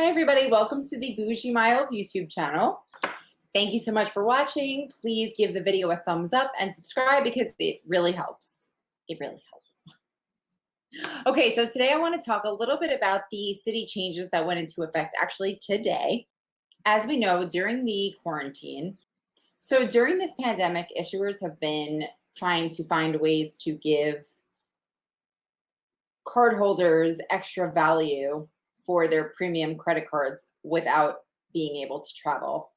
Hi everybody, welcome to the Bougie Miles YouTube channel. Thank you so much for watching. Please give the video a thumbs up and subscribe because it really helps. It really helps. Okay, so today I want to talk a little bit about the Citi changes that went into effect actually today. As we know, during the quarantine, so during this pandemic, issuers have been trying to find ways to give cardholders extra value for their premium credit cards without being able to travel.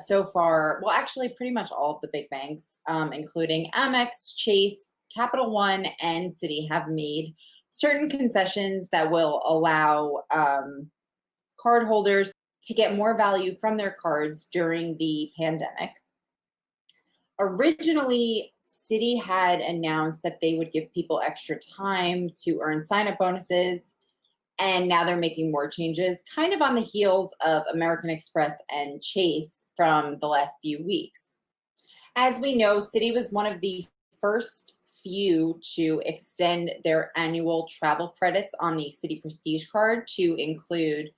So far, well, actually, pretty much all of the big banks, including Amex, Chase, Capital One, and Citi, have made certain concessions that will allow cardholders to get more value from their cards during the pandemic. Originally, Citi had announced that they would give people extra time to earn sign-up bonuses, and now they're making more changes, kind of on the heels of American Express and Chase from the last few weeks. As we know, Citi was one of the first few to extend their annual travel credits on the Citi Prestige card to include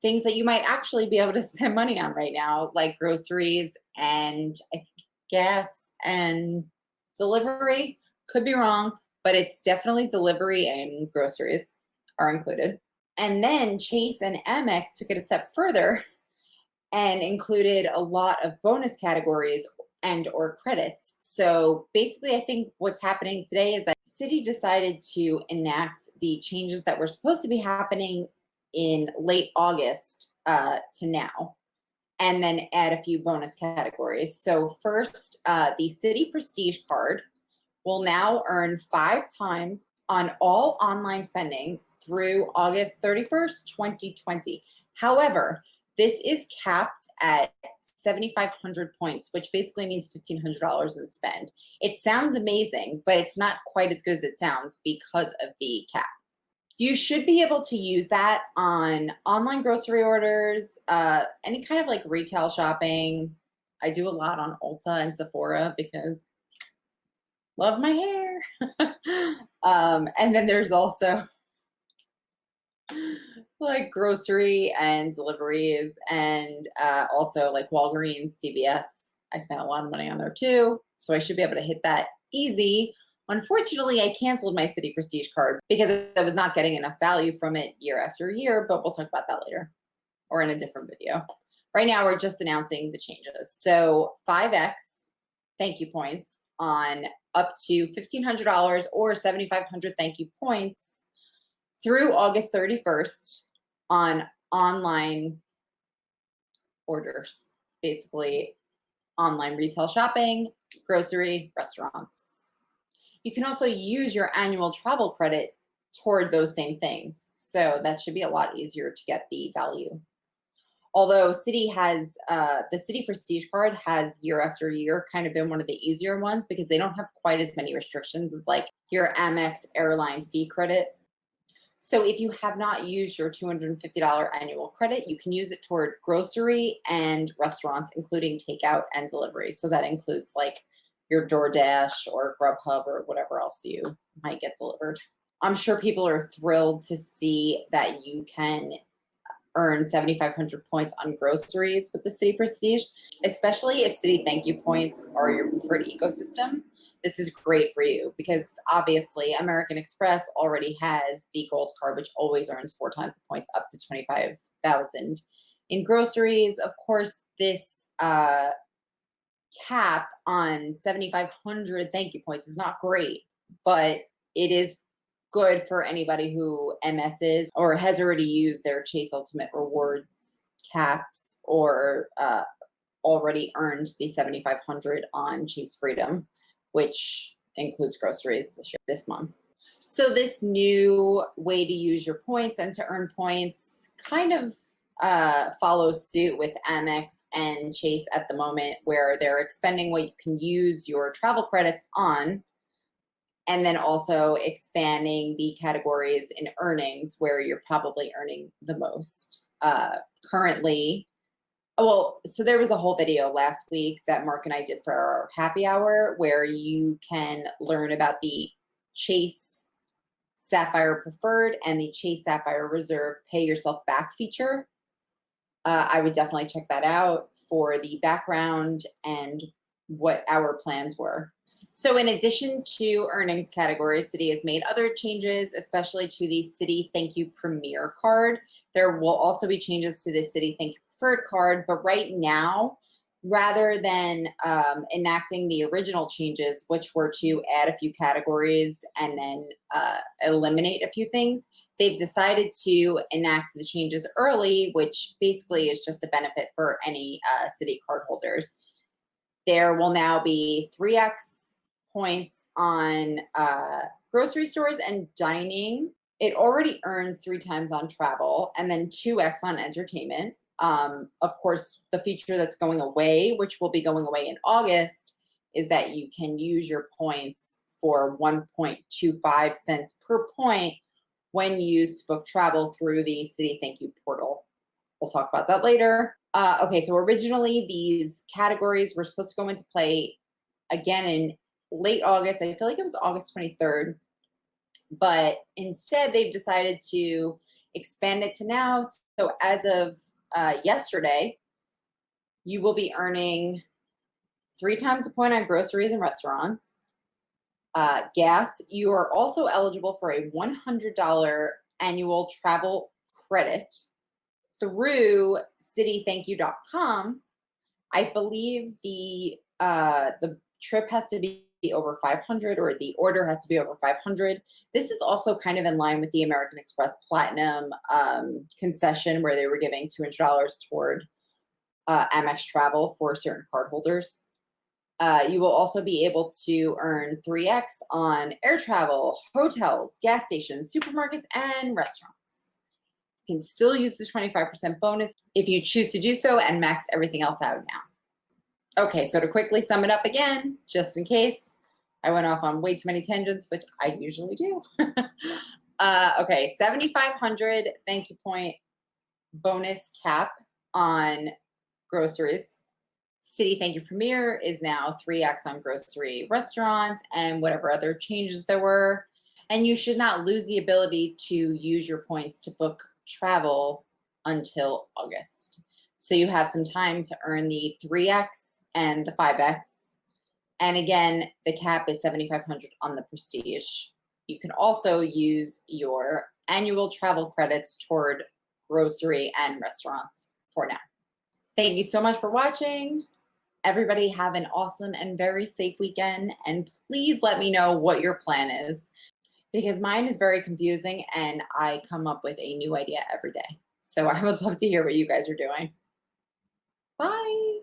things that you might actually be able to spend money on right now, like groceries and I think gas and delivery. Could be wrong, but it's definitely delivery and groceries are included. And then Chase and Amex took it a step further and included a lot of bonus categories and or credits. So basically, I think what's happening today is that Citi decided to enact the changes that were supposed to be happening in late August to now, and then add a few bonus categories. So first, the Citi Prestige card will now earn 5 times on all online spending through August 31st, 2020. However, this is capped at 7,500 points, which basically means $1,500 in spend. It sounds amazing, but it's not quite as good as it sounds because of the cap. You should be able to use that on online grocery orders, any kind of like retail shopping. I do a lot on Ulta and Sephora because love my hair. And then there's also like grocery and deliveries and also like Walgreens, CVS. I spent a lot of money on there too. So I should be able to hit that easy. Unfortunately, I canceled my Citi Prestige card because I was not getting enough value from it year after year, but we'll talk about that later or in a different video. Right now, we're just announcing the changes. So 5x thank you points on up to $1,500 or 7,500 thank you points through August 31st on online orders, basically online retail shopping, grocery, restaurants. You can also use your annual travel credit toward those same things. So that should be a lot easier to get the value. Although Citi has, the Citi Prestige card has year after year kind of been one of the easier ones because they don't have quite as many restrictions as like your Amex airline fee credit. So if you have not used your $250 annual credit, you can use it toward grocery and restaurants, including takeout and delivery. So that includes like your DoorDash or Grubhub or whatever else you might get delivered. I'm sure people are thrilled to see that you can earn 7,500 points on groceries with the Citi Prestige, especially if Citi Thank You points are your preferred ecosystem. This is great for you because obviously American Express already has the gold card, which always earns 4 times the points up to 25,000 in groceries. Of course, this cap on 7,500 thank you points is not great, but it is good for anybody who MSs or has already used their Chase Ultimate Rewards caps or already earned the 7,500 on Chase Freedom, which includes groceries this month. So this new way to use your points and to earn points kind of follows suit with Amex and Chase at the moment, where they're expending what you can use your travel credits on, and then also expanding the categories in earnings where you're probably earning the most. Currently, well, so there was a whole video last week that Mark and I did for our happy hour where you can learn about the Chase Sapphire Preferred and the Chase Sapphire Reserve Pay Yourself Back feature. I would definitely check that out for the background and what our plans were. So in addition to earnings categories, Citi has made other changes, especially to the Citi Thank You Premier card. There will also be changes to the Citi Thank You Preferred card, but right now, rather than enacting the original changes, which were to add a few categories and then eliminate a few things, they've decided to enact the changes early, which basically is just a benefit for any Citi cardholders. There will now be 3x points on grocery stores and dining. It already earns 3 times on travel and then 2x on entertainment. Of course, the feature that's going away, which will be going away in August, is that you can use your points for 1.25 cents per point when used to book travel through the Citi Thank You portal. We'll talk about that later. Okay, so originally these categories were supposed to go into play again in late August. I feel like it was August 23rd, but instead they've decided to expand it to now. So as of yesterday, you will be earning 3 times the point on groceries and restaurants. Gas, you are also eligible for a $100 annual travel credit through CitiThankyou.com. I believe the trip has to be over 500 or the order has to be over 500. This is also kind of in line with the American Express Platinum concession where they were giving $200 toward Amex travel for certain cardholders. You will also be able to earn 3x on air travel, hotels, gas stations, supermarkets, and restaurants. You can still use the 25% bonus if you choose to do so and max everything else out now. Okay, so to quickly sum it up again, just in case I went off on way too many tangents, which I usually do. Okay, 7,500 thank you point bonus cap on groceries. Citi Thank You Premier is now 3x on grocery, restaurants, and whatever other changes there were. And you should not lose the ability to use your points to book travel until August. So you have some time to earn the 3x and the 5x. And again, the cap is 7,500 on the Prestige. You can also use your annual travel credits toward grocery and restaurants for now. Thank you so much for watching. Everybody have an awesome and very safe weekend. And please let me know what your plan is, because mine is very confusing and I come up with a new idea every day. So I would love to hear what you guys are doing. Bye.